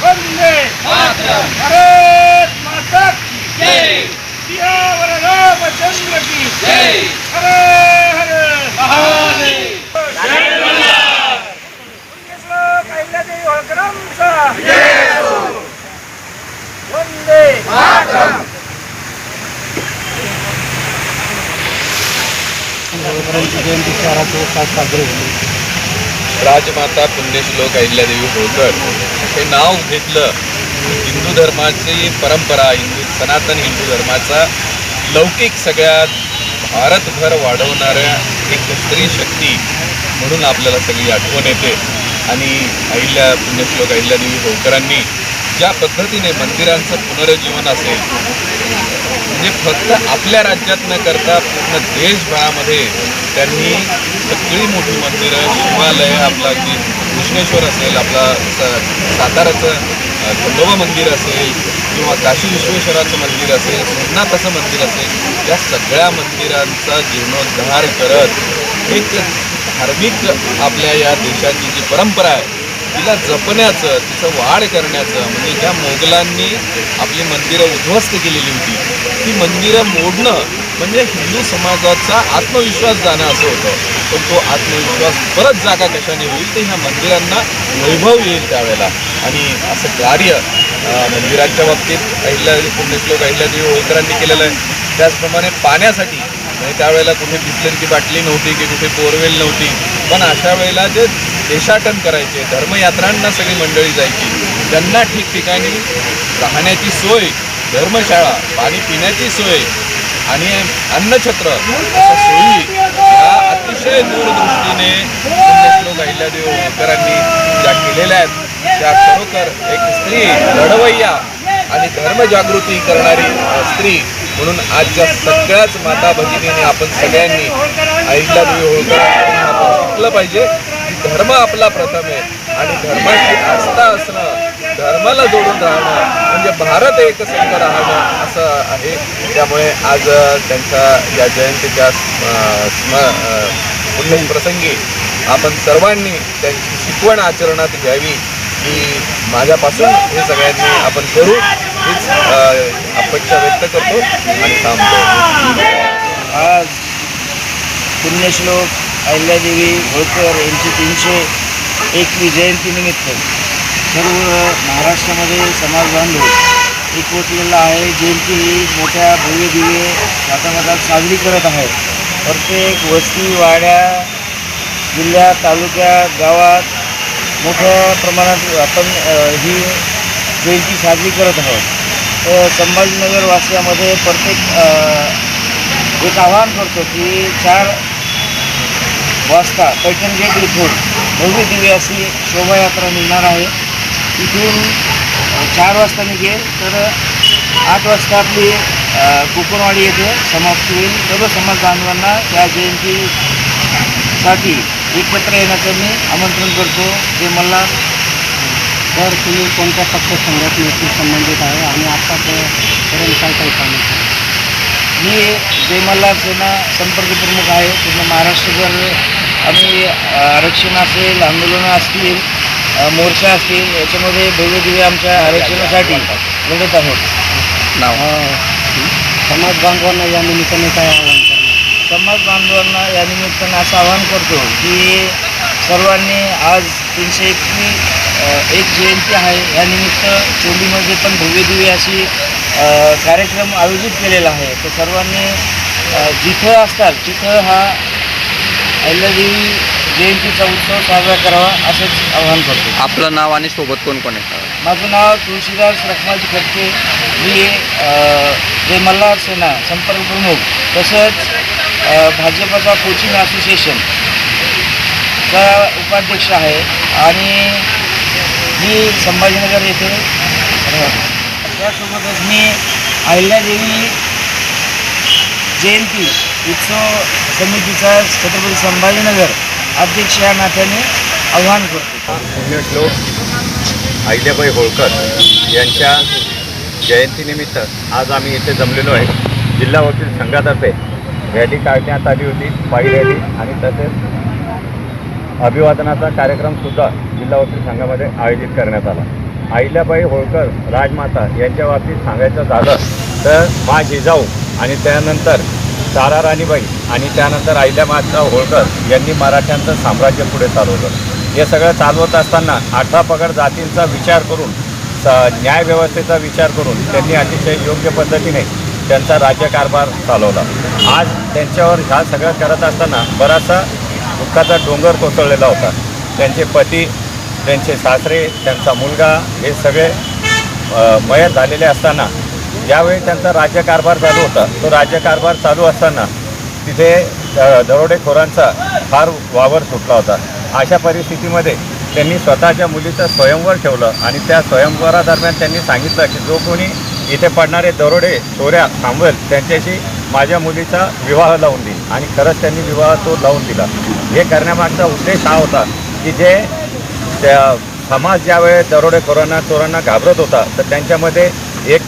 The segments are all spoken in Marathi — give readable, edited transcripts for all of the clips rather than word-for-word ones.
वंदे मातरम। भारत माता की जय। सियावर रामचंद्र की जय। हर हर महादेव। जय मल्हार। अहिल्यादेवी होळकरांचा जय असो। वंदे मातरम। जयंती शहरात साजरी झाली। राजमाता पुण्यश्लोक अहिल्यादेवी होळकर हे नाव घेतलं हिंदू धर्माची परंपरा, सनातन हिंदू धर्माचा लौकिक सगळ्यात भारतभर वाढवणाऱ्या एक स्त्री शक्ती म्हणून आपल्याला सगळी आठवण येते। आणि पुण्यश्लोक अहिल्यादेवी होळकरांनी ज्या पद्धतीने मंदिरांचं पुनरुज्जीवन असेल, म्हणजे फक्त आपल्या राज्यात न करता पूर्ण देशभरामध्ये त्यांनी सगळी मोठी मंदिरं, हिमालय, आपला की कृष्णेश्वर असेल, आपला साताराचं खंडोबा मंदिर असेल किंवा काशी विश्वेश्वराचं मंदिर असेल, सोमनाथाचं मंदिर असेल, या सगळ्या मंदिरांचा जीर्णोद्धार करत एक धार्मिक आपल्या या देशाची जी परंपरा आहे तिला जपण्याचं, तिचं वाढ करण्याचं, म्हणजे ज्या मोगलांनी आपली मंदिरं उद्ध्वस्त केलेली होती ती मंदिरं मोडणं म्हणजे हिंदू समाजाचा आत्मविश्वास जाणं असं होतं। पण तो आत्मविश्वास परत जागा कशाने होईल, ते ह्या मंदिरांना वैभव येईल त्यावेळेला। आणि असं कार्य मंदिरांच्या बाबतीत पुण्यश्लोक अहिल्यादेवी होळकरांनी केलेलं आहे। त्याचप्रमाणे पाण्यासाठी म्हणजे त्यावेळेला कुठे बिस्लरीची बाटली नव्हती की कुठे बोरवेल नव्हती, पण अशा वेळेला जे देशाटन करायचे, धर्मयात्रांना सगळी मंडळी जायची, त्यांना ठिकठिकाणी राहण्याची सोय, धर्मशाळा, पाणी पिण्याची सोय आणि अन्नछत्र अशा सोयी ह्या अतिशय दूरदृष्टीने पुण्यश्लोक अहिल्यादेवी होळकरांनी ज्या केलेल्या आहेत त्या खरोखर एक स्त्री लढवय्या आणि धर्मजागृती करणारी स्त्री म्हणून आजच्या सगळ्याच माता भगिनीने आपण सगळ्यांनी अहिल्यादेवी होळकरांकडून आपण शिकलं पाहिजे की धर्म आपला प्रथम आहे आणि धर्माची आस्था असणं, धर्माला जोडून राहणं म्हणजे भारत एकसंघ राहणं असं आहे। त्यामुळे आज त्यांच्या या जयंतीच्या पुण्यप्रसंगी आपण सर्वांनी त्यांची शिकवण आचरणात घ्यावी ही माझ्यापासून हे सगळ्यांनी आपण करू हीच अपेक्षा व्यक्त करतो आणि थांबतो। आज पुण्यश्लोक अहिल्यादेवी होळकर यांची 301वी जयंतीनिमित्त सर्व महाराष्ट्रामध्ये समाज बांधव एकवटलेला आहे। जयंती ही मोठ्या भव्य दिव्य थाटामाटात साजरी करत आहे। प्रत्येक वस्ती, वाड्या, जिल्ह्यात, तालुक्यात, गावात मोठ्या प्रमाणात आपण ही जयंती साजरी करत आहोत। संभाजीनगर वासियामध्ये एक आवाहन करतो की 4 वाजता पैठण गेट इथून भव्य दिव्य अशी शोभायात्रा निघणार आहे। इथून 4 वाजता निघेल तर 8 वाजता आपली कोकणवाडी येथे समाप्ती होईल। सर्व समाज बांधवांना या जयंतीसाठी एकत्र येण्याचं मी आमंत्रण करतो। जय मल्हार। तर तुम्ही कोणत्या पक्ष संघटनेशी संबंधित आहे आणि आतापर्यंत काय काम केलं? मी जय मल्हार सेना संपर्क प्रमुख आहे। पूर्ण महाराष्ट्रभर आम्ही आरक्षण असेल, आंदोलनं असतील, मोर्चा असतील, याच्यामध्ये भव्य दिव्य आमच्या आरक्षणासाठी लढत आहोत। समाज बांधवांना या निमित्ताने काय आवाहन करणार? समाज बांधवांना या निमित्तानं असं आवाहन करतो की सर्वांनी आज 301वी एक जयंती आहे, या निमित्त चोलीमध्ये पण भव्य दिव्य अशी कार्यक्रम आयोजित केलेला आहे। तर सर्वांनी जिथं असतात तिथं हा अहिल्यादेवी जयंतीचा उत्सव साजरा करावा असंच आवाहन करतो। आपलं नाव आणि सोबत कोण कोण आहे? माझं नाव तुळशीदास रखमाजी खडके, मी जय मल्हार सेना संपर्क प्रमुख तसंच भाजपचा कोचिंग असोसिएशनचा उपाध्यक्ष आहे आणि मी संभाजीनगर येथे राहतो। त्यासोबतच मी अहिल्यादेवी जयंती उत्सव समितीचा छत्रपती संभाजीनगर अध्यक्ष या नात्याने आवाहन करतो. पुण्यश्लोक अहिल्याबाई होळकर यांच्या जयंतीनिमित्त आज आम्ही इथे जमलेलो आहे. जिल्हा वकील संघातर्फे रॅली काढण्यात आली होती, पायी रॅली, आणि तसेच अभिवादनाचा कार्यक्रमसुद्धा जिल्हा वकील संघामध्ये आयोजित करण्यात आला. अहिल्याबाई होळकर राजमाता यांच्या बाबतीत सांगायचं झालं तर मा जिजाऊ आणि त्यानंतर तारा राणीबाई आणि त्यानंतर अहिल्यामाता होळकर यांनी मराठ्यांचं साम्राज्य पुढे चालवलं. हे सगळं चालवत असताना 18 पगड जातींचा विचार करून, न्यायव्यवस्थेचा विचार करून त्यांनी अतिशय योग्य पद्धतीने त्यांचा राज्यकारभार चालवला. आज त्यांच्यावर ह्या सगळं करत असताना बराचसा दुःखाचा डोंगर कोसळलेला होता. त्यांचे पती, त्यांचे सासरे, त्यांचा मुलगा हे सगळे मयत झालेले असताना ज्यावेळी त्यांचा राज्यकारभार चालू होता, तो राज्यकारभार चालू असताना तिथे दरोडेखोरांचा फार वावर सुटला होता. अशा परिस्थितीमध्ये त्यांनी स्वतःच्या मुलीचं स्वयंवर ठेवलं आणि त्या स्वयंवरादरम्यान त्यांनी सांगितलं की जो कोणी इथे पडणारे दरोडे चोऱ्या थांबवेल त्यांच्याशी माझ्या मुलीचा विवाह लावून देईल. आणि खरंच त्यांनी विवाह तो लावून दिला. हे करण्यामागचा उद्देश हा होता की जे त्या समाज ज्यावेळेस दरोडेखोरांना चोरांना घाबरत होता तर त्यांच्यामध्ये एक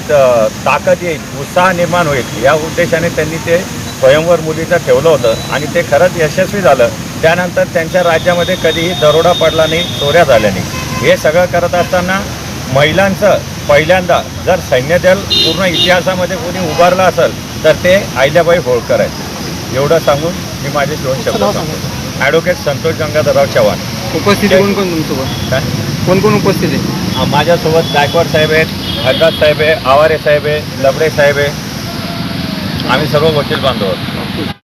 ताकद येईल, उत्साह निर्माण होईल, या उद्देशाने त्यांनी ते स्वयंवर मुलीचं ठेवलं होतं आणि ते खरंच यशस्वी झालं. त्यानंतर त्यांच्या राज्यामध्ये कधीही दरोडा पडला नाही, चोऱ्या झाल्या नाही. हे सगळं करत असताना महिलांचं पहिल्यांदा जर सैन्यदल पूर्ण इतिहासामध्ये कोणी उभारलं असेल तर ते अहिल्याबाई होळकर आहेत. एवढं सांगून मी माझे 2 शब्द सांगतो. ॲडव्होकेट संतोष गंगाधरराव चव्हाण. उपस्थिती कोण कोण तुमच्यासोबत? काय कोण कोण उपस्थित आहे? माझ्यासोबत गायकवाड साहेब आहेत, हरदास साहेब आहे, आवारे साहेब आहे, लबडे साहेब आहे. आम्ही सर्व वकील बांधव आहोत.